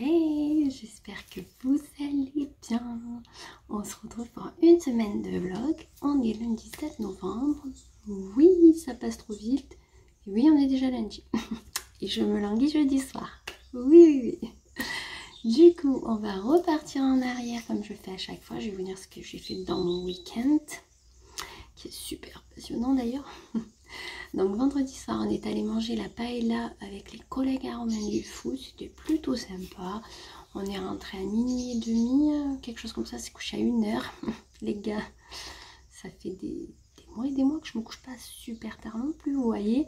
Hey, j'espère que vous allez bien. On se retrouve pour une semaine de vlog. On est lundi 7 novembre. Oui, ça passe trop vite. Et oui, on est déjà lundi. Et je me languis jeudi soir. Oui. Du coup, on va repartir en arrière comme je fais à chaque fois. Je vais vous dire ce que j'ai fait dans mon week-end, qui est super passionnant d'ailleurs. Donc vendredi soir, on est allé manger la paella avec les collègues à Romain du foot. C'était plutôt sympa. On est rentré à minuit et demi, quelque chose comme ça. C'est couché à 1h. Les gars, ça fait des mois et des mois que je me couche pas super tard non plus, vous voyez.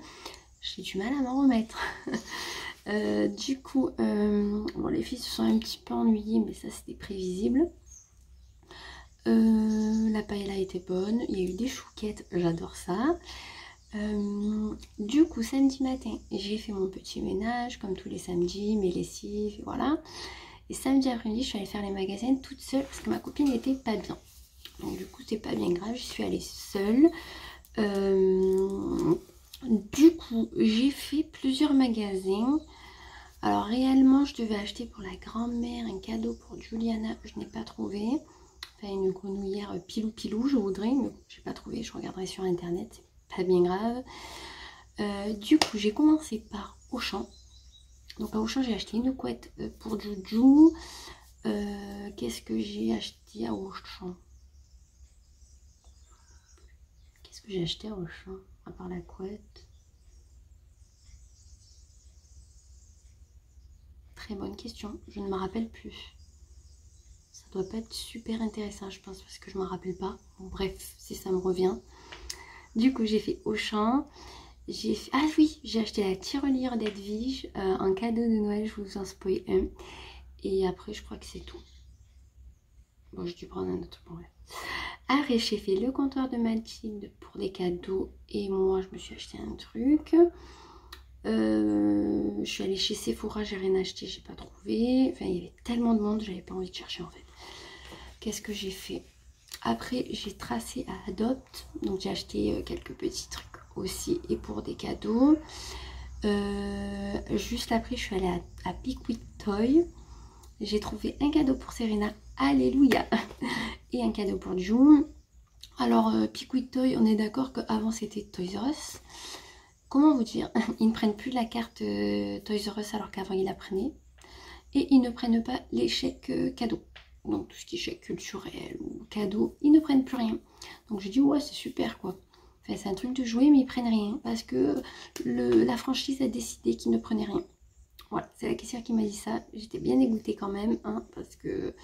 J'ai du mal à m'en remettre. Du coup, bon, les filles se sont un petit peu ennuyées, mais ça c'était prévisible. La paella était bonne. Il y a eu des chouquettes, j'adore ça. Du coup, samedi matin, j'ai fait mon petit ménage comme tous les samedis, mes lessives, voilà. Et samedi après-midi, je suis allée faire les magasins toute seule parce que ma copine n'était pas bien. Donc du coup, c'est pas bien grave, je suis allée seule. Du coup, j'ai fait plusieurs magasins. Alors réellement, je devais acheter pour la grand-mère un cadeau pour Juliana, je n'ai pas trouvé. Enfin, une grenouillère pilou, je voudrais, mais j'ai pas trouvé, je regarderai sur internet. Pas bien grave. Du coup, j'ai commencé par Auchan. Donc à Auchan, j'ai acheté une couette pour Juju. Qu'est-ce que j'ai acheté à Auchan? Qu'est-ce que j'ai acheté à Auchan à part la couette? Très bonne question, je ne me rappelle plus. Ça doit pas être super intéressant, je pense, parce que je ne me rappelle pas. Bon, bref, si ça me revient. Du coup, j'ai fait Auchan. Ah oui, j'ai acheté la tirelire d'Edwige en cadeau de Noël, je vous en spoil un. Et après, je crois que c'est tout. Bon, j'ai dû prendre un autre. Bon, ouais. Après, j'ai fait le comptoir de Mathilde pour des cadeaux. Et moi, je me suis acheté un truc. Je suis allée chez Sephora, j'ai rien acheté, j'ai pas trouvé. Enfin, il y avait tellement de monde, j'avais pas envie de chercher en fait. Qu'est-ce que j'ai fait? Après, j'ai tracé à Adopt. Donc, j'ai acheté quelques petits trucs aussi et pour des cadeaux. Juste après, je suis allée à Pickwick Toy. J'ai trouvé un cadeau pour Serena, alléluia, et un cadeau pour June. Alors Pickwick Toy, on est d'accord qu'avant c'était Toys R Us. Comment vous dire, ils ne prennent plus la carte Toys R Us alors qu'avant ils la prenaient. Et ils ne prennent pas les chèques cadeaux. Donc tout ce qui est chèque culturel ou cadeau, ils ne prennent plus rien. Donc j'ai dit ouais, c'est super quoi. Enfin, c'est un truc de jouer, mais ils prennent rien parce que la franchise a décidé qu'ils ne prenaient rien. Voilà, c'est la caissière qui m'a dit ça. J'étais bien dégoûtée quand même, hein, parce que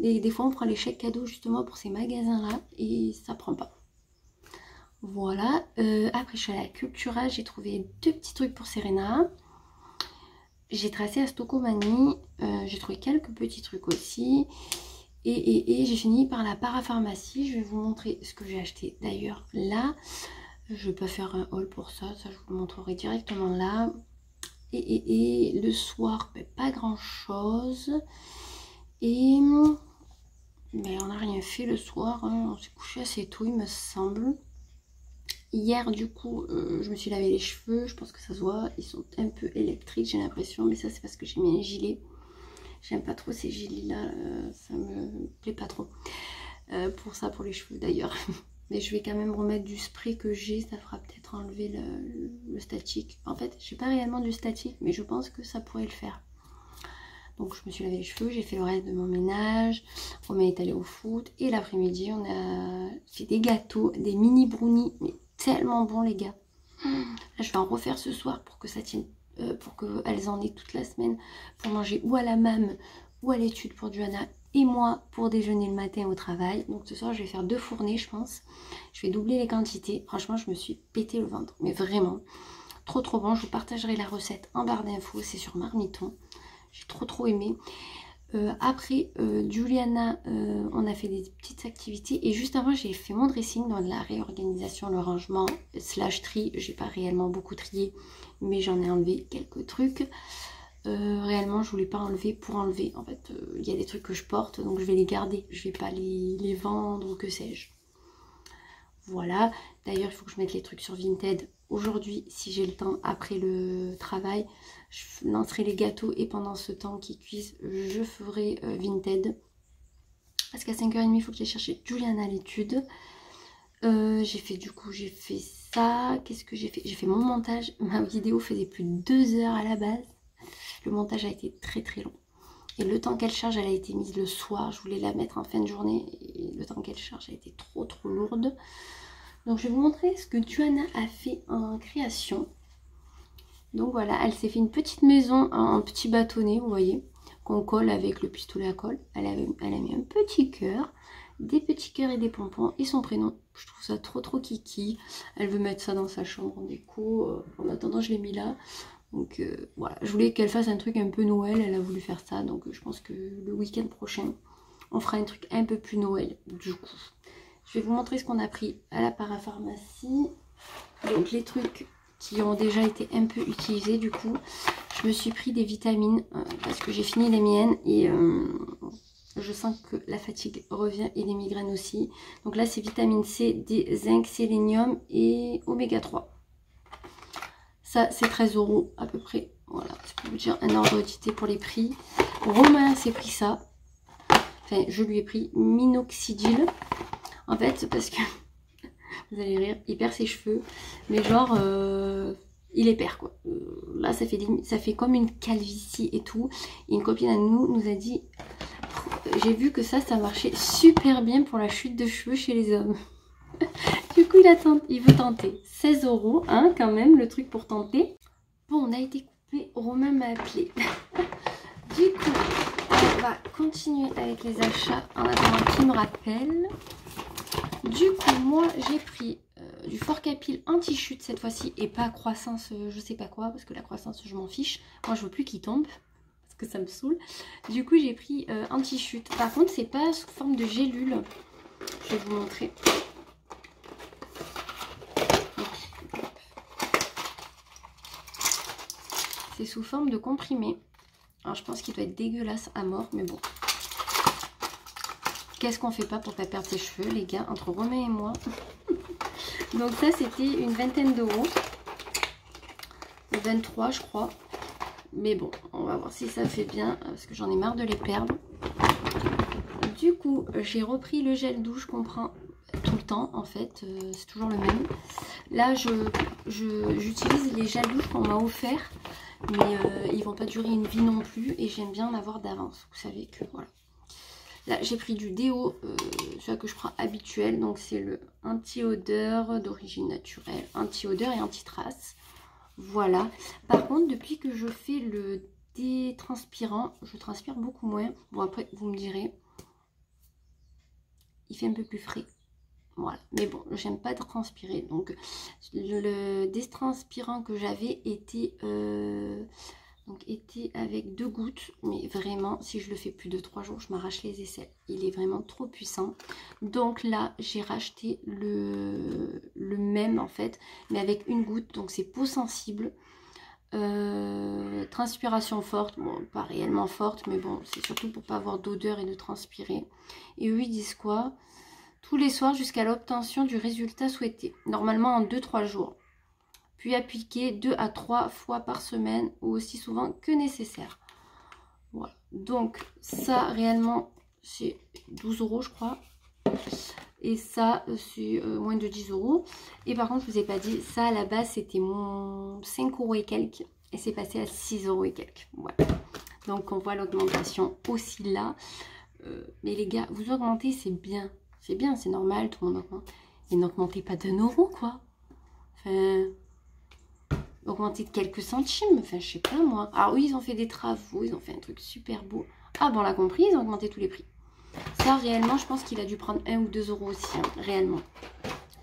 des fois on prend les chèques cadeaux justement pour ces magasins-là et ça prend pas. Voilà, après je suis allée à Cultura, j'ai trouvé 2 petits trucs pour Serena. J'ai tracé à Stocomanie, j'ai trouvé quelques petits trucs aussi. Et j'ai fini par la parapharmacie. Je vais vous montrer ce que j'ai acheté d'ailleurs là. Je ne vais pas faire un haul pour ça, ça je vous le montrerai directement là. Et le soir, ben, pas grand chose. Et ben, on n'a rien fait le soir, hein. On s'est couché assez tôt il me semble. Hier du coup je me suis lavé les cheveux, je pense que ça se voit, ils sont un peu électriques j'ai l'impression, mais ça c'est parce que j'ai mis un gilet. J'aime pas trop ces gilets là, ça me plaît pas trop. Pour ça, pour les cheveux d'ailleurs. Mais je vais quand même remettre du spray que j'ai, ça fera peut-être enlever le statique. En fait, j'ai pas réellement du statique, mais je pense que ça pourrait le faire. Donc je me suis lavé les cheveux, j'ai fait le reste de mon ménage. On est allé au foot et l'après-midi on a fait des gâteaux, des mini brownies, mais tellement bons les gars. Là, je vais en refaire ce soir pour que ça tienne, pour qu'elles en aient toute la semaine pour manger ou à la MAM ou à l'étude pour Johanna et moi pour déjeuner le matin au travail. Donc ce soir je vais faire 2 fournées je pense. Je vais doubler les quantités. Franchement je me suis pété le ventre, mais vraiment trop bon. Je vous partagerai la recette en barre d'infos, c'est sur Marmiton. J'ai trop aimé. Après Juliana, on a fait des petites activités et juste avant j'ai fait mon dressing dans la réorganisation, le rangement slash tri. J'ai pas réellement beaucoup trié, mais j'en ai enlevé quelques trucs. Réellement je voulais pas enlever pour enlever. En fait il y a des trucs que je porte donc je vais les garder, je vais pas les vendre ou que sais-je. Voilà, d'ailleurs il faut que je mette les trucs sur Vinted. aujourd'hui, si j'ai le temps, après le travail, je lancerai les gâteaux et pendant ce temps qu'ils cuisent, je ferai Vinted. Parce qu'à 5h30, il faut que j'aille chercher Juliana à l'étude. J'ai fait ça. Qu'est-ce que j'ai fait? J'ai fait mon montage. Ma vidéo faisait plus de 2 heures à la base. Le montage a été très très long. Et le temps qu'elle charge, elle a été mise le soir. Je voulais la mettre en fin de journée. Et le temps qu'elle charge a été trop lourde. Donc je vais vous montrer ce que Juliana a fait en création. Donc voilà, elle s'est fait une petite maison en petit bâtonnet, vous voyez, qu'on colle avec le pistolet à colle. Elle a mis un petit cœur, des petits cœurs et des pompons et son prénom. Je trouve ça trop kiki. Elle veut mettre ça dans sa chambre en déco. En attendant, je l'ai mis là. Donc voilà, je voulais qu'elle fasse un truc un peu Noël. Elle a voulu faire ça. Donc je pense que le week-end prochain, on fera un truc un peu plus Noël. Du coup, je vais vous montrer ce qu'on a pris à la parapharmacie. Donc les trucs qui ont déjà été un peu utilisés, du coup je me suis pris des vitamines parce que j'ai fini les miennes et je sens que la fatigue revient et les migraines aussi. Donc là c'est vitamine C, D, zinc, sélénium et oméga 3. Ça c'est 13 € à peu près. Voilà, c'est pour vous dire un ordre d'idée pour les prix. Romain s'est pris ça. Enfin je lui ai pris minoxidil. En fait c'est parce que vous allez rire, il perd ses cheveux, mais genre, il les perd quoi. Là, ça fait comme une calvitie et tout. Et une copine à nous a dit, j'ai vu que ça marchait super bien pour la chute de cheveux chez les hommes. Du coup, il veut tenter. 16 €, hein, quand même, le truc pour tenter. Bon, on a été coupé, Romain m'a appelé. Du coup, on va continuer avec les achats en attendant qu'il me rappelle. Du coup, moi, j'ai pris du Forcapil anti-chute cette fois-ci et pas croissance, je sais pas quoi, parce que la croissance, je m'en fiche. Moi, je veux plus qu'il tombe, parce que ça me saoule. Du coup, j'ai pris anti-chute. Par contre, c'est pas sous forme de gélule. Je vais vous montrer. C'est sous forme de comprimé. Alors, je pense qu'il doit être dégueulasse à mort, mais bon. Qu'est-ce qu'on fait pas pour pas perdre ses cheveux, les gars, entre Romain et moi. Donc ça, c'était une vingtaine d'euros. 23, je crois. Mais bon, on va voir si ça fait bien, parce que j'en ai marre de les perdre. Du coup, j'ai repris le gel douche qu'on prend tout le temps, en fait. C'est toujours le même. Là, j'utilise les gels douche qu'on m'a offert. Mais ils vont pas durer une vie non plus. Et j'aime bien en avoir d'avance. Vous savez que, voilà. Là, j'ai pris du déo, celui que je prends habituel. Donc, c'est le anti-odeur d'origine naturelle, anti-odeur et anti-trace. Voilà. Par contre, depuis que je fais le détranspirant, je transpire beaucoup moins. Bon, après, vous me direz, il fait un peu plus frais. Voilà. Mais bon, j'aime pas transpirer. Donc, le détranspirant que j'avais était... Donc était avec 2 gouttes, mais vraiment si je le fais plus de 3 jours, je m'arrache les aisselles. Il est vraiment trop puissant. Donc là j'ai racheté le même en fait, mais avec une goutte, donc c'est peau sensible. Transpiration forte, bon pas réellement forte, mais bon c'est surtout pour pas avoir d'odeur et de transpirer. Et eux ils disent quoi? Tous les soirs jusqu'à l'obtention du résultat souhaité, normalement en 2-3 jours. Puis appliquer 2 à 3 fois par semaine ou aussi souvent que nécessaire. Voilà. Donc ça réellement c'est 12 € je crois. Et ça c'est moins de 10 €. Et par contre je vous ai pas dit, ça à la base c'était mon 5 € et quelques. Et c'est passé à 6 € et quelques. Voilà. Donc on voit l'augmentation aussi là. Mais les gars, vous augmentez, c'est bien. C'est bien, c'est normal, tout le monde augmente. Et n'augmentez pas d'1 € quoi. Enfin... augmenter de quelques centimes, enfin je sais pas moi. Alors oui, ils ont fait des travaux, ils ont fait un truc super beau. Ah bon, on l'a compris, ils ont augmenté tous les prix. Ça réellement, je pense qu'il a dû prendre 1 ou 2 € aussi, hein, réellement.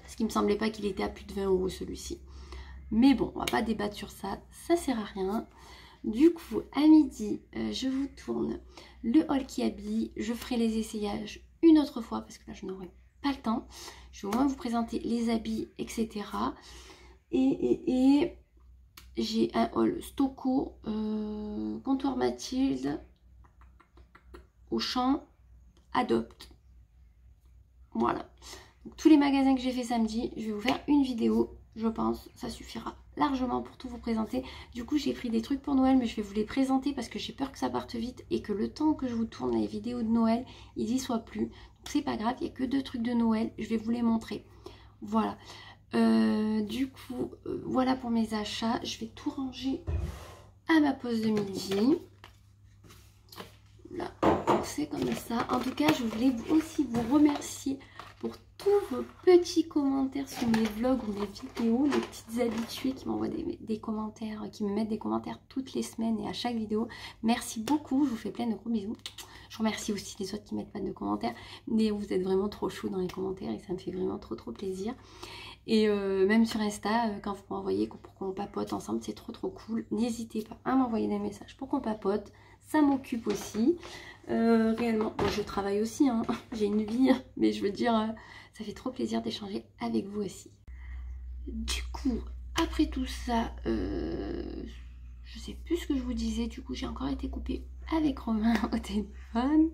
Parce qu'il me semblait pas qu'il était à plus de 20 € celui-ci. Mais bon, on va pas débattre sur ça, ça sert à rien. Du coup, à midi, je vous tourne le haul qui habille. Je ferai les essayages une autre fois, parce que là je n'aurai pas le temps. Je vais au moins vous présenter les habits, etc. Et j'ai un haul Stocco, comptoir Mathilde, Auchan, Adopt. Voilà. Donc, tous les magasins que j'ai fait samedi, je vais vous faire une vidéo je pense, ça suffira largement pour tout vous présenter. Du coup, j'ai pris des trucs pour Noël, mais je vais vous les présenter parce que j'ai peur que ça parte vite et que le temps que je vous tourne les vidéos de Noël, ils y soient plus. Donc c'est pas grave, il n'y a que 2 trucs de Noël, je vais vous les montrer. Voilà. Du coup, voilà pour mes achats. Je vais tout ranger à ma pause de midi. Là, c'est comme ça. En tout cas, je voulais aussi vous remercier pour tous vos petits commentaires sur mes vlogs ou mes vidéos, les petites habituées qui m'envoient des commentaires, qui me mettent des commentaires toutes les semaines et à chaque vidéo. Merci beaucoup, je vous fais plein de gros bisous. Je remercie aussi les autres qui mettent pas de commentaires, mais vous êtes vraiment trop chauds dans les commentaires et ça me fait vraiment trop plaisir. Et même sur Insta, quand vous m'envoyez pour qu'on papote ensemble, c'est trop cool. N'hésitez pas à m'envoyer des messages pour qu'on papote. Ça m'occupe aussi. Réellement, bon, je travaille aussi, hein. J'ai une vie, mais je veux dire, ça fait trop plaisir d'échanger avec vous aussi. Du coup, après tout ça, je sais plus ce que je vous disais. Du coup, j'ai encore été coupée avec Romain au téléphone.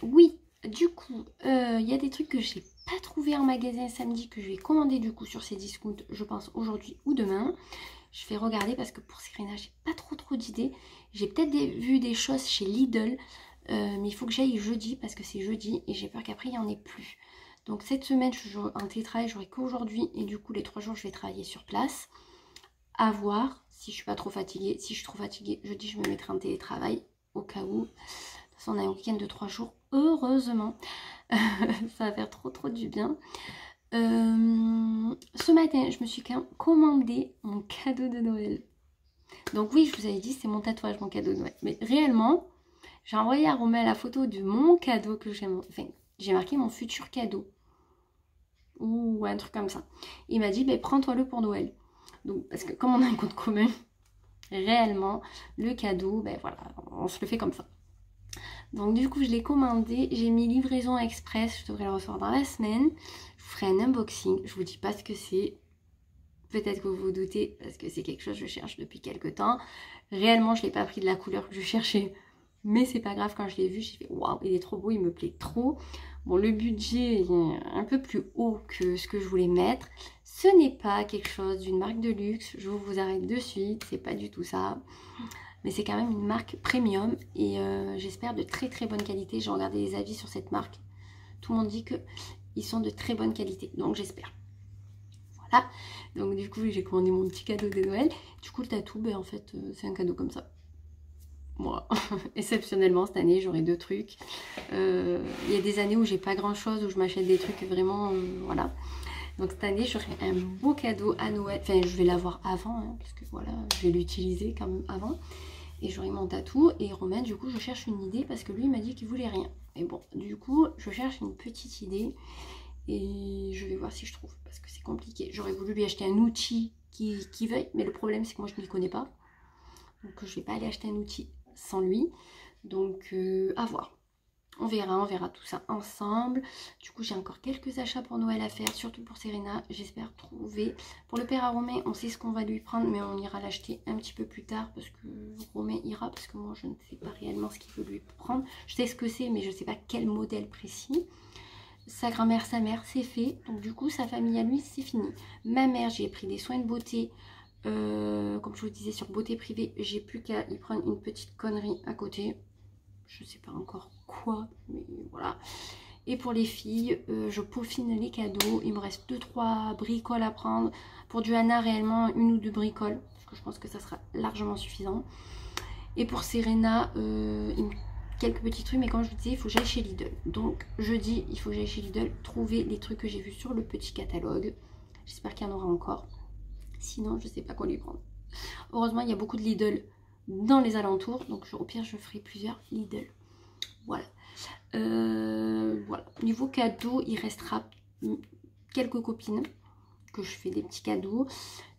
Oui, du coup, il y a des trucs que j'ai pas trouvé en magasin samedi que je vais commander du coup sur ces discounts, je pense aujourd'hui ou demain. Je vais regarder parce que pour Serena, j'ai pas trop d'idées. J'ai peut-être vu des choses chez Lidl, mais il faut que j'aille jeudi parce que c'est jeudi et j'ai peur qu'après il n'y en ait plus. Donc cette semaine, je suis en télétravail, j'aurai qu'aujourd'hui et du coup les 3 jours, je vais travailler sur place. À voir si je suis pas trop fatiguée. Si je suis trop fatiguée, jeudi, je me mettrai en télétravail au cas où. De toute façon, on a un week-end de 3 jours, heureusement. Ça va faire trop du bien. Ce matin, je me suis quand même commandé mon cadeau de Noël. Donc oui, je vous avais dit, c'est mon tatouage, mon cadeau de Noël. Mais réellement, j'ai envoyé à Romain la photo de mon cadeau que j'ai... Enfin, j'ai marqué mon futur cadeau. Ou un truc comme ça. Il m'a dit, ben, prends-toi-le pour Noël. Donc, parce que comme on a un compte commun, réellement, le cadeau, ben voilà, on se le fait comme ça. Donc du coup, je l'ai commandé, j'ai mis livraison express, je devrais le recevoir dans la semaine. Je vous ferai un unboxing, je vous dis pas ce que c'est. Peut-être que vous vous doutez, parce que c'est quelque chose que je cherche depuis quelques temps. Réellement, je ne l'ai pas pris de la couleur que je cherchais. Mais c'est pas grave, quand je l'ai vu, j'ai fait waouh, il est trop beau, il me plaît trop. Bon, le budget est un peu plus haut que ce que je voulais mettre. Ce n'est pas quelque chose d'une marque de luxe, je vous arrête de suite, c'est pas du tout ça. Mais c'est quand même une marque premium et j'espère de très bonne qualité. J'ai regardé les avis sur cette marque. Tout le monde dit qu'ils sont de très bonne qualité, donc j'espère. Voilà, donc du coup j'ai commandé mon petit cadeau de Noël. Du coup le tatou, ben, en fait c'est un cadeau comme ça. Moi, exceptionnellement cette année j'aurai 2 trucs. Il y a des années où j'ai pas grand chose, où je m'achète des trucs vraiment, voilà. Donc cette année j'aurai un beau cadeau à Noël. Enfin je vais l'avoir avant, hein, parce que voilà, je vais l'utiliser quand même avant. Et j'aurai mon tatou. Et Romain, du coup je cherche une idée parce que lui il m'a dit qu'il voulait rien. Mais bon, du coup je cherche une petite idée. Et je vais voir si je trouve, parce que c'est compliqué. J'aurais voulu lui acheter un outil qui veuille, mais le problème c'est que moi je ne m'y connais pas. Donc je ne vais pas aller acheter un outil sans lui. Donc à voir. On verra tout ça ensemble. Du coup j'ai encore quelques achats pour Noël à faire, surtout pour Serena. J'espère trouver. Pour le père à Romain, on sait ce qu'on va lui prendre, mais on ira l'acheter un petit peu plus tard, parce que Romain ira, parce que moi je ne sais pas réellement ce qu'il veut lui prendre. Je sais ce que c'est, mais je ne sais pas quel modèle précis. Sa grand-mère, sa mère, c'est fait. Donc du coup, sa famille à lui, c'est fini. Ma mère, j'ai pris des soins de beauté. Comme je vous disais, sur beauté privée, j'ai plus qu'à y prendre une petite connerie à côté. Je sais pas encore quoi, mais voilà. Et pour les filles, je peaufine les cadeaux. Il me reste 2-3 bricoles à prendre. Pour du Hana, réellement, 1 ou 2 bricoles. Parce que je pense que ça sera largement suffisant. Et pour Serena, quelques petits trucs, mais comme je vous disais, il faut que j'aille chez Lidl. Donc jeudi, il faut que j'aille chez Lidl trouver les trucs que j'ai vus sur le petit catalogue. J'espère qu'il y en aura encore. Sinon, je sais pas quoi lui prendre. Heureusement, il y a beaucoup de Lidl dans les alentours. Donc au pire, je ferai plusieurs Lidl. Voilà. Voilà. Niveau cadeau, il restera quelques copines que je fais des petits cadeaux.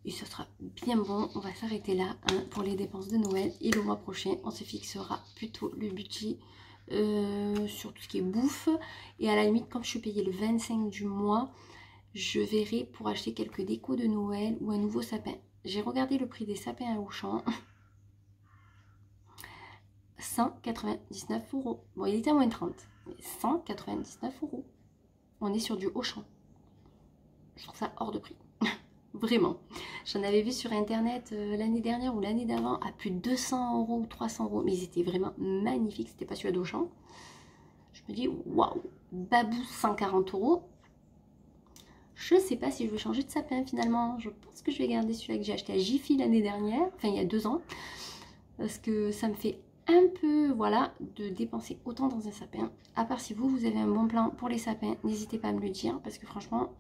Et ça sera bien bon. On va s'arrêter là hein, pour les dépenses de Noël. Et le mois prochain, on se fixera plutôt le budget sur tout ce qui est bouffe. Et à la limite, comme je suis payée le 25 du mois, je verrai pour acheter quelques décos de Noël ou un nouveau sapin. J'ai regardé le prix des sapins à Auchan. 199 €. Bon, il était à moins 30. Mais 199 €. On est sur du Auchan. je trouve ça hors de prix. Vraiment. J'en avais vu sur internet l'année dernière ou l'année d'avant à plus de 200 € ou 300 €. Mais ils étaient vraiment magnifiques. C'était pas celui d'Auchan. Je me dis, waouh, Babou 140 €. Je sais pas si je vais changer de sapin finalement. Je pense que je vais garder celui-là que j'ai acheté à Jiffy l'année dernière. Enfin, il y a 2 ans. Parce que ça me fait un peu, voilà, de dépenser autant dans un sapin. À part si vous avez un bon plan pour les sapins, n'hésitez pas à me le dire. Parce que franchement,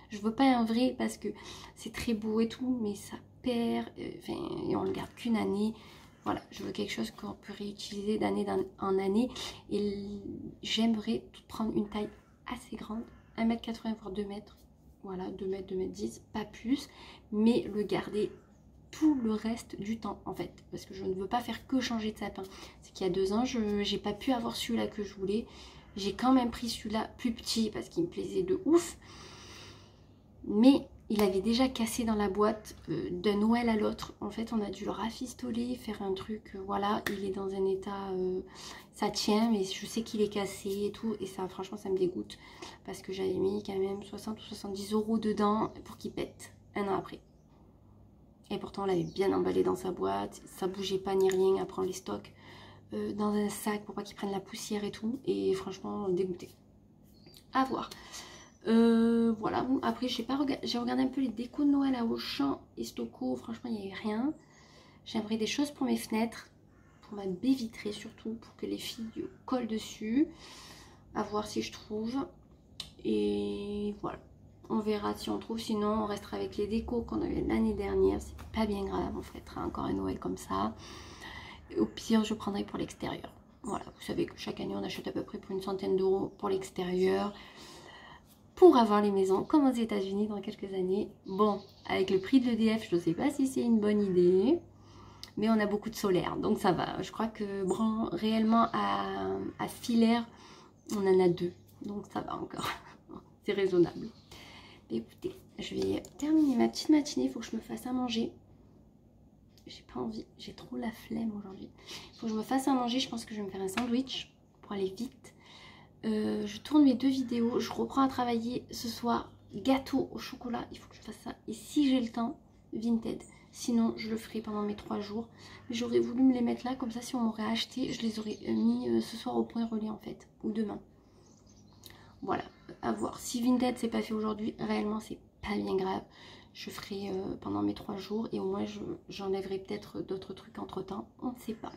je veux pas un vrai parce que c'est très beau et tout, mais ça perd, et on le garde qu'une année. Voilà, je veux quelque chose qu'on peut réutiliser d'année en année. Et j'aimerais prendre une taille assez grande, 1,80 m voire 2 m. Voilà, 2 m, 2 m 10, pas plus. Mais le garder tout le reste du temps en fait. Parce que je ne veux pas faire que changer de sapin. C'est qu'il y a 2 ans, je n'ai pas pu avoir celui-là que je voulais. J'ai quand même pris celui-là plus petit parce qu'il me plaisait de ouf. Mais il avait déjà cassé dans la boîte d'un Noël à l'autre. En fait, on a dû le rafistoler, faire un truc. Voilà, il est dans un état... ça tient, mais je sais qu'il est cassé et tout. Et ça, franchement, ça me dégoûte. Parce que j'avais mis quand même 60 ou 70 € dedans pour qu'il pète un an après. Et pourtant, on l'avait bien emballé dans sa boîte. Ça bougeait pas ni rien. Après, on les stocke dans un sac pour pas qu'ils prennent la poussière et tout. Et franchement, dégoûté. À voir. Voilà, après j'ai regardé un peu les décos de Noël à Auchan et Stoco, franchement il n'y avait rien. J'aimerais des choses pour mes fenêtres, pour ma baie vitrée surtout, pour que les filles collent dessus, à voir si je trouve. Et voilà, on verra si on trouve, sinon on restera avec les décos qu'on a eu l'année dernière, c'est pas bien grave, on fêtera encore un Noël comme ça. Et au pire je prendrai pour l'extérieur. Voilà, vous savez que chaque année on achète à peu près pour une centaine d'euros pour l'extérieur. Pour avoir les maisons comme aux États-Unis dans quelques années. Bon, avec le prix de l'EDF, je ne sais pas si c'est une bonne idée, mais on a beaucoup de solaire, donc ça va. Je crois que bon, réellement à Filaire, on en a 2, donc ça va encore. C'est raisonnable. Mais écoutez, je vais terminer ma petite matinée, il faut que je me fasse à manger. J'ai pas envie, j'ai trop la flemme aujourd'hui. Il faut que je me fasse à manger, je pense que je vais me faire un sandwich pour aller vite. Je tourne mes 2 vidéos, je reprends à travailler ce soir, gâteau au chocolat, il faut que je fasse ça. Et si j'ai le temps, Vinted. Sinon, je le ferai pendant mes 3 jours. J'aurais voulu me les mettre là, comme ça, si on m'aurait acheté, je les aurais mis ce soir au point relais en fait, ou demain. Voilà, à voir. Si Vinted c'est pas fait aujourd'hui, réellement c'est pas bien grave. Je ferai pendant mes 3 jours et au moins j'enlèverai peut-être d'autres trucs entre temps, on ne sait pas.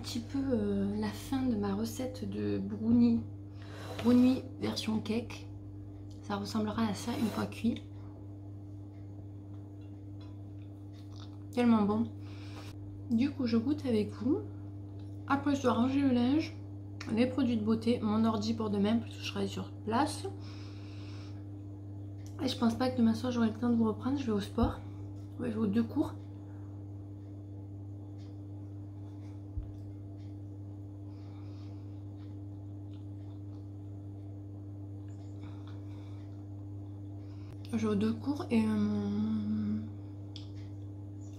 petit peu la fin de ma recette de brownie version cake. Ça ressemblera à ça une fois cuit. Tellement bon. Du coup, je goûte avec vous. Après, je dois ranger le linge, les produits de beauté, mon ordi pour demain, parce que je serai sur place. Et je pense pas que demain soir j'aurai le temps de vous reprendre. Je vais au sport. Ouais, je vais aux 2 cours. Je vais aux 2 cours et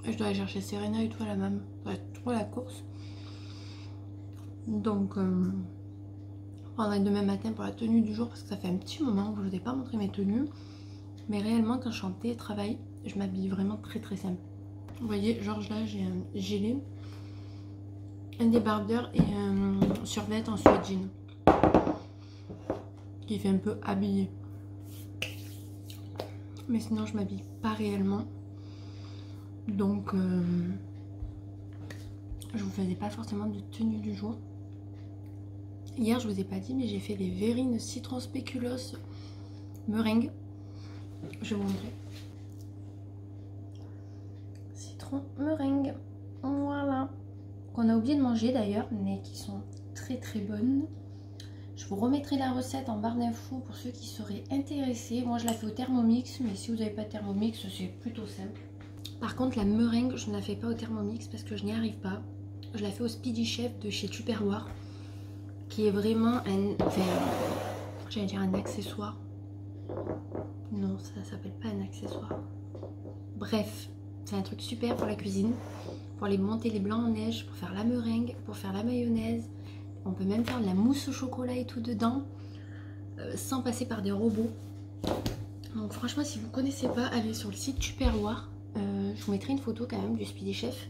je dois aller chercher Serena et tout à la même. Ça va être trop la course. Donc, on prendra demain matin pour la tenue du jour parce que ça fait un petit moment que je ne vous ai pas montré mes tenues. Mais réellement, quand je suis en télétravail, je m'habille vraiment très très simple. Vous voyez, genre là, j'ai un gilet, un débardeur et un survêt en sweat jean qui fait un peu habillé. Mais sinon, je m'habille pas réellement. Donc, je vous faisais pas forcément de tenue du jour. Hier, je vous ai pas dit, mais j'ai fait les verrines citron spéculoos meringue. Je vais vous montrer. Citron meringue. Voilà. Qu'on a oublié de manger d'ailleurs, mais qui sont très très bonnes. Je vous remettrai la recette en barre d'infos pour ceux qui seraient intéressés. Moi, je la fais au Thermomix, mais si vous n'avez pas de Thermomix, c'est plutôt simple. Par contre, la meringue, je ne la fais pas au Thermomix parce que je n'y arrive pas. Je la fais au Speedy Chef de chez Tupperware, qui est vraiment j'allais dire un accessoire. Non, ça s'appelle pas un accessoire. Bref, c'est un truc super pour la cuisine, pour aller monter les blancs en neige, pour faire la meringue, pour faire la mayonnaise. On peut même faire de la mousse au chocolat et tout dedans, sans passer par des robots. Donc franchement, si vous ne connaissez pas, allez sur le site Tupperware. Je vous mettrai une photo quand même du Speedy Chef.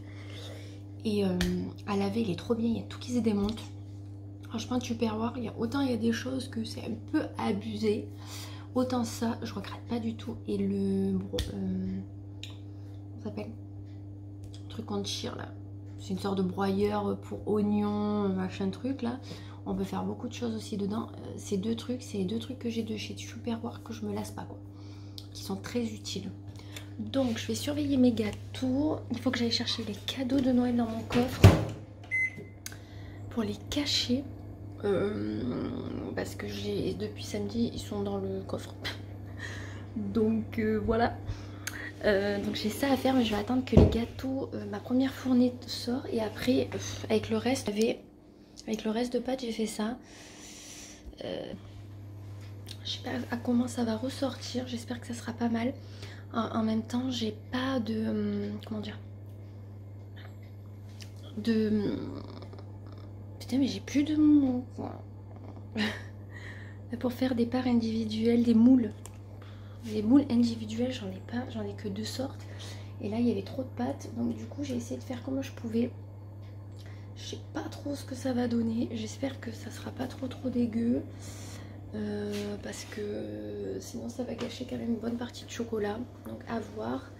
Et à laver, il est trop bien, il y a tout qui se démonte. Franchement, Tupperware, il y a des choses que c'est un peu abusé. Autant ça, je regrette pas du tout. Et le... comment ça s'appelle? Le truc qu'on tire là. C'est une sorte de broyeur pour oignons, machin truc là. On peut faire beaucoup de choses aussi dedans. Ces deux trucs, c'est les 2 trucs que j'ai de chez Tupperware que je me lasse pas quoi. Qui sont très utiles. Donc je vais surveiller mes gâteaux. Il faut que j'aille chercher les cadeaux de Noël dans mon coffre. Pour les cacher. Parce que depuis samedi, ils sont dans le coffre. Donc voilà. Donc j'ai ça à faire, mais je vais attendre que les gâteaux, ma première fournée sort, et après avec le reste de pâtes j'ai fait ça. Je sais pas à comment ça va ressortir, j'espère que ça sera pas mal. En même temps j'ai pas de comment dire putain mais j'ai plus de mots pour faire des parts individuelles, des moules. Les moules individuels, j'en ai pas, j'en ai que 2 sortes. Et là, il y avait trop de pâtes. Donc du coup, j'ai essayé de faire comme je pouvais. Je sais pas trop ce que ça va donner. J'espère que ça sera pas trop dégueu. Parce que sinon, ça va gâcher quand même une bonne partie de chocolat. Donc à voir.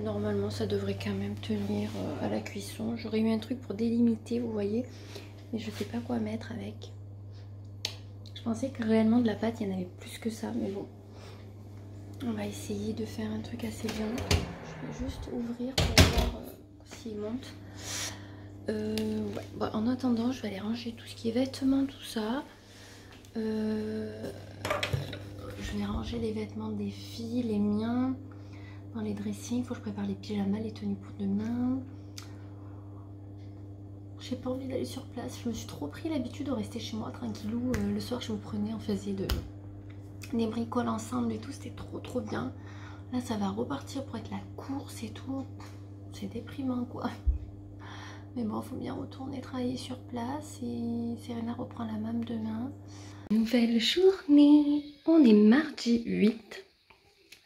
Normalement, ça devrait quand même tenir à la cuisson. J'aurais eu un truc pour délimiter, vous voyez. Mais je sais pas quoi mettre avec. Je pensais que réellement de la pâte il y en avait plus que ça, mais bon, on va essayer de faire un truc assez bien. Je vais juste ouvrir pour voir s'il monte. Ouais. Bon, en attendant, je vais aller ranger tout ce qui est vêtements, tout ça. Je vais ranger les vêtements des filles, les miens, dans les dressings. Il faut que je prépare les pyjamas, les tenues pour demain. J'ai pas envie d'aller sur place, je me suis trop pris l'habitude de rester chez moi tranquillou. Le soir je me prenais, on faisait des bricoles ensemble et tout, c'était trop bien. Là ça va repartir pour être la course et tout, c'est déprimant quoi. Mais bon, faut bien retourner travailler sur place et Serena reprend la mam demain. Nouvelle journée, on est mardi 8.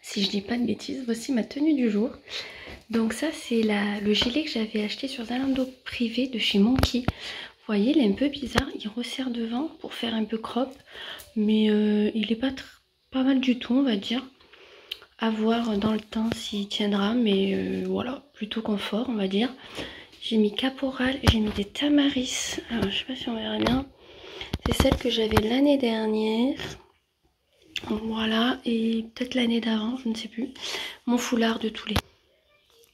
Si je dis pas de bêtises, voici ma tenue du jour. Donc ça c'est le gilet que j'avais acheté sur Zalando privé de chez Monkey. Vous voyez, il est un peu bizarre, il resserre devant pour faire un peu crop. Mais il est pas mal du tout, on va dire. À voir dans le temps s'il tiendra, mais voilà, plutôt confort on va dire. J'ai mis Caporal, j'ai mis des Tamaris. Alors je sais pas si on verra bien. C'est celle que j'avais l'année dernière. Voilà, et peut-être l'année d'avant, je ne sais plus. Mon foulard de tous les...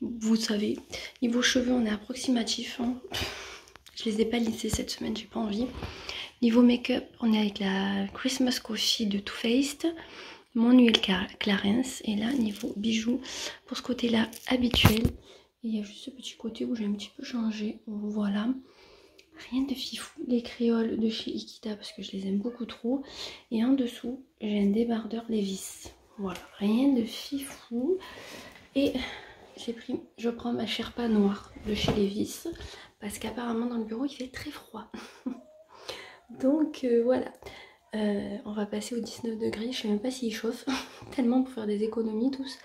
Vous savez, niveau cheveux, on est approximatif. Hein. Je les ai pas lissés cette semaine, j'ai pas envie. Niveau make-up, on est avec la Christmas Coffee de Too Faced. Mon huile Clarins. Et là, niveau bijoux, pour ce côté-là, habituel. Et il y a juste ce petit côté où j'ai un petit peu changé. Voilà. Rien de fifou. Les créoles de chez Ikita parce que je les aime beaucoup trop. Et en dessous, j'ai un débardeur Levi's. Voilà. Rien de fifou. Et je prends ma Sherpa noire de chez Levi's. Parce qu'apparemment dans le bureau, il fait très froid. Donc voilà. On va passer aux 19 degrés. Je sais même pas s'il chauffe. Tellement pour faire des économies tous.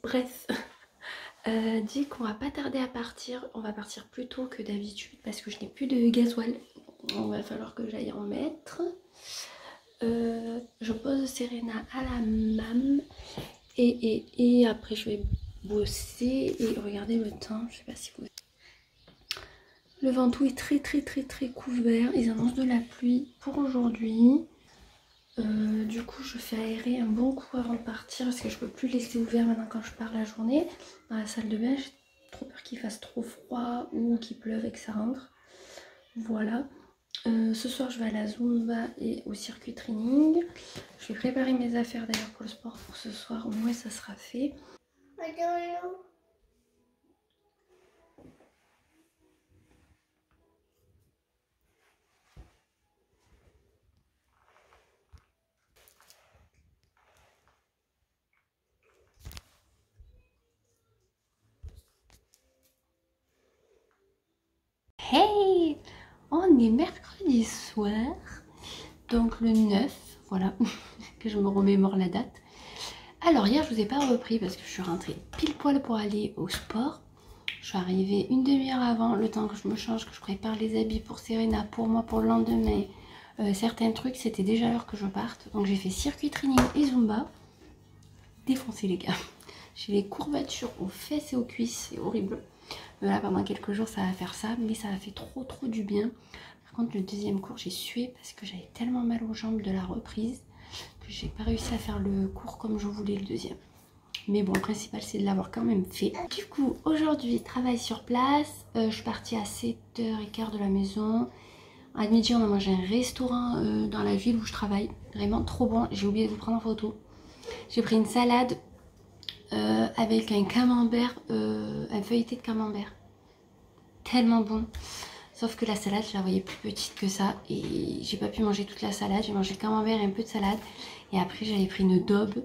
Bref. Dit qu'on va pas tarder à partir. On va partir plus tôt que d'habitude parce que je n'ai plus de gasoil. On va falloir que j'aille en mettre. Je pose Serena à la mam. Et après je vais bosser. Et regardez le temps. Je sais pas si vous... Le Ventoux est très couvert. Ils annoncent de la pluie pour aujourd'hui. Du coup je fais aérer un bon coup avant de partir parce que je peux plus laisser ouvert maintenant quand je pars la journée dans la salle de bain. J'ai trop peur qu'il fasse trop froid ou qu'il pleuve et que ça rentre. Voilà. Ce soir je vais à la Zumba et au circuit training. Je vais préparer mes affaires d'ailleurs pour le sport pour ce soir, au moins ça sera fait. Hey, on est mercredi soir, donc le 9, voilà, que je me remémore la date. Alors hier je vous ai pas repris parce que je suis rentrée pile poil pour aller au sport. Je suis arrivée une demi-heure avant, le temps que je me change, que je prépare les habits pour Serena, pour moi, pour le lendemain. Certains trucs, c'était déjà l'heure que je parte. Donc j'ai fait circuit training et Zumba. Défoncé les gars. J'ai les courbatures aux fesses et aux cuisses, c'est horrible. Là pendant quelques jours ça va faire ça, mais ça a fait trop du bien. Par contre le deuxième cours j'ai sué parce que j'avais tellement mal aux jambes de la reprise que j'ai pas réussi à faire le cours comme je voulais le deuxième. Mais bon, le principal c'est de l'avoir quand même fait. Du coup aujourd'hui travail sur place. Je suis partie à 7h15 de la maison. À midi on a mangé un restaurant dans la ville où je travaille. Vraiment trop bon, j'ai oublié de vous prendre en photo. J'ai pris une salade avec un camembert, un feuilleté de camembert. Tellement bon. Sauf que la salade, je la voyais plus petite que ça. Et j'ai pas pu manger toute la salade. J'ai mangé le camembert et un peu de salade. Et après, j'avais pris une daube.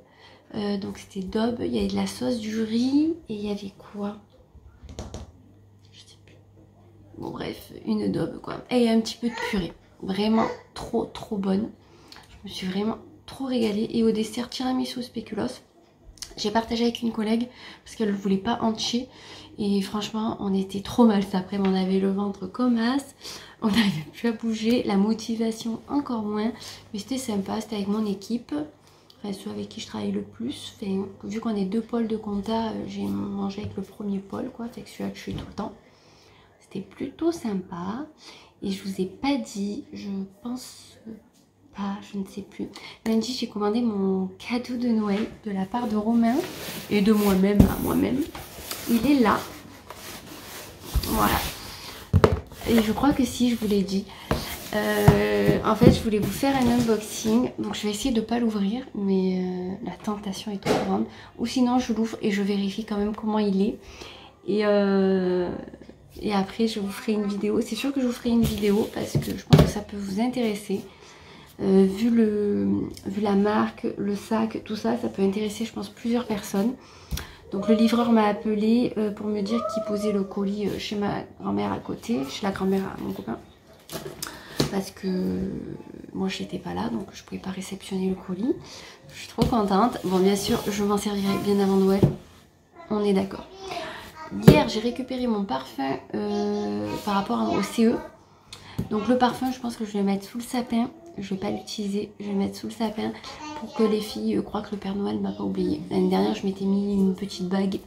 Donc c'était daube. Il y avait de la sauce, du riz. Et il y avait quoi? Je sais plus. Bon bref, une daube quoi. Et un petit peu de purée. Vraiment trop bonne. Je me suis vraiment trop régalée. Et au dessert, tiramisu spéculoos. J'ai partagé avec une collègue parce qu'elle ne voulait pas entier. Et franchement, on était trop mal cet après-midi. On avait le ventre comme as. On n'arrivait plus à bouger. La motivation encore moins. Mais c'était sympa. C'était avec mon équipe. Enfin, ceux avec qui je travaille le plus. Enfin, vu qu'on est 2 pôles de compta, j'ai mangé avec le premier pôle. Quoi. Fait que celui-là que je suis tout le temps. C'était plutôt sympa. Et je vous ai pas dit, je pense... je ne sais plus. Lundi, j'ai commandé mon cadeau de Noël de la part de Romain et de moi-même à moi-même. Il est là. Voilà. Et je crois que si, je vous l'ai dit. En fait, je voulais vous faire un unboxing. Donc, je vais essayer de ne pas l'ouvrir. Mais la tentation est trop grande. Ou sinon, je l'ouvre et je vérifie quand même comment il est. Et après, je vous ferai une vidéo. C'est sûr que je vous ferai une vidéo parce que je pense que ça peut vous intéresser. Vu la marque, le sac, tout ça, ça peut intéresser je pense plusieurs personnes. Donc le livreur m'a appelé pour me dire qu'il posait le colis chez ma grand-mère à côté, chez la grand-mère à mon copain. Parce que moi je n'étais pas là, donc je ne pouvais pas réceptionner le colis. Je suis trop contente. Bon bien sûr, je m'en servirai bien avant Noël, on est d'accord. Hier j'ai récupéré mon parfum par rapport au CE. Donc le parfum, je pense que je vais le mettre sous le sapin. Je vais pas l'utiliser, je vais le mettre sous le sapin pour que les filles croient que le Père Noël m'a pas oublié. L'année dernière, je m'étais mis une petite bague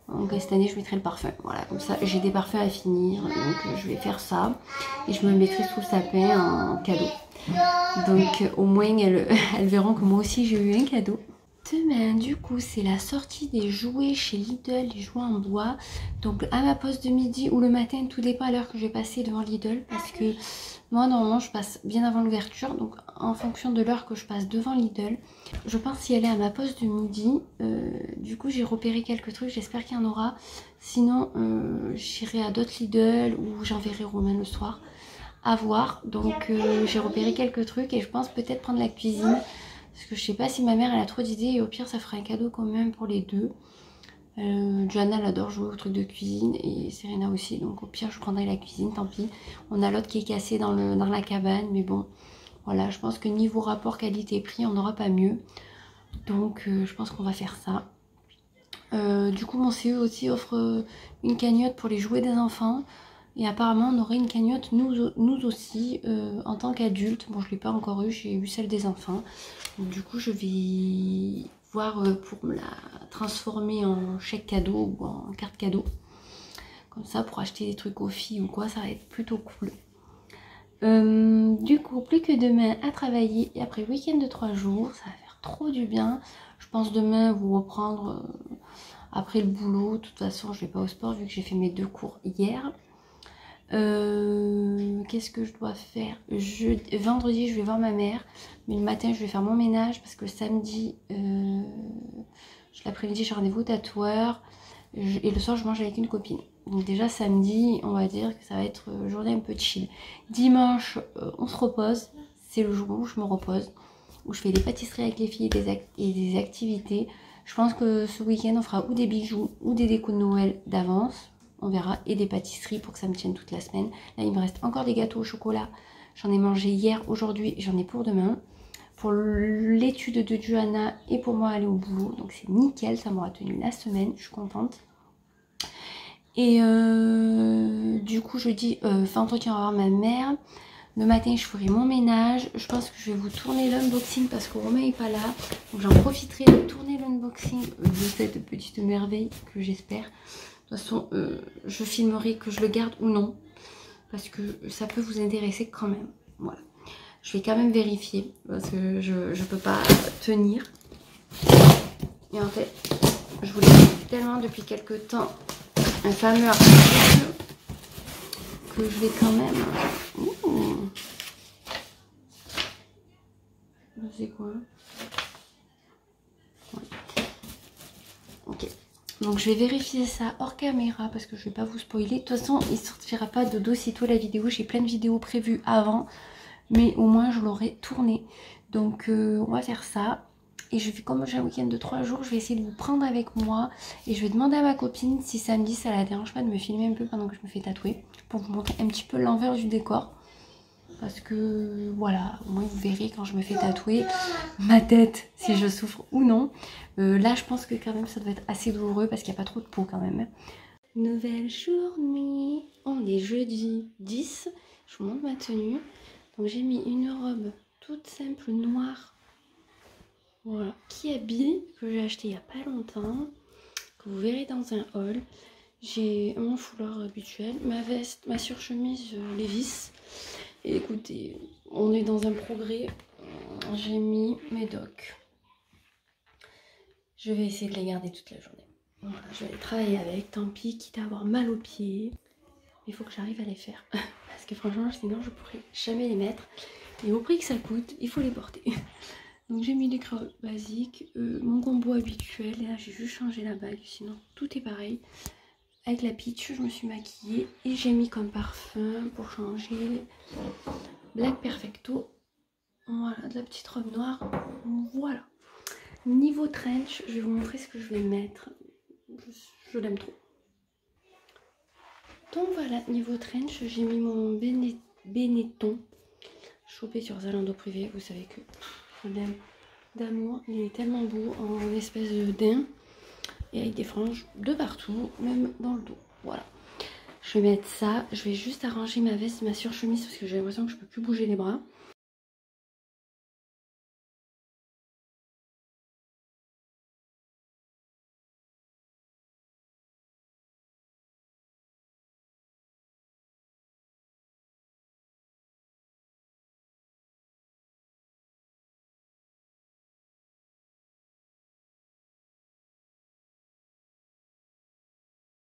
Donc cette année je mettrai le parfum. Voilà, comme ça j'ai des parfums à finir. Donc je vais faire ça. Et je me mettrai sous le sapin en cadeau. Donc au moins elles verront que moi aussi j'ai eu un cadeau. Demain du coup c'est la sortie des jouets chez Lidl, les jouets en bois. Donc à ma pause de midi ou le matin, tout dépend à l'heure que je vais passer devant Lidl. Parce que moi normalement je passe bien avant l'ouverture. Donc en fonction de l'heure que je passe devant Lidl, je pense y aller à ma pause de midi. Du coup j'ai repéré quelques trucs, j'espère qu'il y en aura. Sinon j'irai à d'autres Lidl ou j'enverrai Romain le soir. À voir. Donc j'ai repéré quelques trucs et je pense peut-être prendre la cuisine. Parce que je sais pas si ma mère elle a trop d'idées et au pire ça fera un cadeau quand même pour les deux. Johanna elle adore jouer au truc de cuisine et Serena aussi, donc au pire je prendrai la cuisine, tant pis. On a l'autre qui est cassé dans la cabane, mais bon voilà, je pense que niveau rapport qualité-prix on n'aura pas mieux. Donc je pense qu'on va faire ça. Du coup mon CE aussi offre une cagnotte pour les jouets des enfants. Et apparemment on aurait une cagnotte nous aussi en tant qu'adultes. Bon je l'ai pas encore eu, j'ai eu celle des enfants. Donc, du coup je vais voir pour me la transformer en chèque cadeau ou en carte cadeau. Comme ça pour acheter des trucs aux filles ou quoi, ça va être plutôt cool. Du coup plus que demain à travailler et après le week-end de 3 jours, ça va faire trop du bien. Je pense demain vous reprendre après le boulot. De toute façon je vais pas au sport vu que j'ai fait mes 2 cours hier. Qu'est-ce que je dois faire? Vendredi je vais voir ma mère, mais le matin je vais faire mon ménage parce que le samedi l'après-midi j'ai rendez-vous au tatoueur et le soir je mange avec une copine. Donc déjà samedi on va dire que ça va être journée un peu chill. Dimanche on se repose, c'est le jour où je me repose, où je fais des pâtisseries avec les filles et des activités. Je pense que ce week-end on fera ou des bijoux ou des décos de Noël d'avance. On verra, et des pâtisseries pour que ça me tienne toute la semaine. Là, il me reste encore des gâteaux au chocolat. J'en ai mangé hier, aujourd'hui, j'en ai pour demain. Pour l'étude de Johanna et pour moi aller au boulot. Donc c'est nickel, ça m'aura tenu la semaine, je suis contente. Et du coup, jeudi, vendredi, on va voir ma mère. Le matin, je ferai mon ménage. Je pense que je vais vous tourner l'unboxing parce que Romain n'est pas là. Donc j'en profiterai de tourner l'unboxing de cette petite merveille que j'espère. De toute façon, je filmerai que je le garde ou non. Parce que ça peut vous intéresser quand même. Voilà. Je vais quand même vérifier. Parce que je peux pas tenir. Et en fait, je voulais tellement depuis quelques temps un fameux article que je vais quand même... Ouh. C'est quoi? Ouais. Ok. Donc je vais vérifier ça hors caméra parce que je vais pas vous spoiler. De toute façon, il sortira pas d'aussitôt la vidéo. J'ai plein de vidéos prévues avant. Mais au moins je l'aurai tourné. Donc on va faire ça. Et je vais, comme j'ai un week-end de 3 jours, je vais essayer de vous prendre avec moi. Et je vais demander à ma copine si samedi ça la dérange pas de me filmer un peu pendant que je me fais tatouer. Pour vous montrer un petit peu l'envers du décor. Parce que voilà, au moins vous verrez quand je me fais tatouer ma tête, si je souffre ou non. Là je pense que quand même ça doit être assez douloureux parce qu'il n'y a pas trop de peau quand même. Nouvelle journée, on est jeudi 10, je vous montre ma tenue. Donc j'ai mis une robe toute simple noire, voilà, qui habille, que j'ai acheté il n'y a pas longtemps, que vous verrez dans un haul. J'ai mon foulard habituel, ma veste, ma surchemise Levi's. Et écoutez, on est dans un progrès. J'ai mis mes docks. Je vais essayer de les garder toute la journée. Voilà, je vais les travailler avec, tant pis, quitte à avoir mal aux pieds. Il faut que j'arrive à les faire. Parce que franchement, sinon je pourrais jamais les mettre. Et au prix que ça coûte, il faut les porter. Donc j'ai mis des cravates basiques, mon combo habituel. Et là j'ai juste changé la bague, sinon tout est pareil. Avec la peach, je me suis maquillée et j'ai mis comme parfum pour changer Black Perfecto. Voilà, de la petite robe noire. Voilà. Niveau trench, je vais vous montrer ce que je vais mettre. Je l'aime trop. Donc voilà, niveau trench, j'ai mis mon Benetton. Chopé sur Zalando privé. Vous savez que je l'aime d'amour. Il est tellement beau en espèce de daim. Et avec des franges de partout, même dans le dos. Voilà. Je vais mettre ça. Je vais juste arranger ma veste et ma surchemise parce que j'ai l'impression que je peux plus bouger les bras.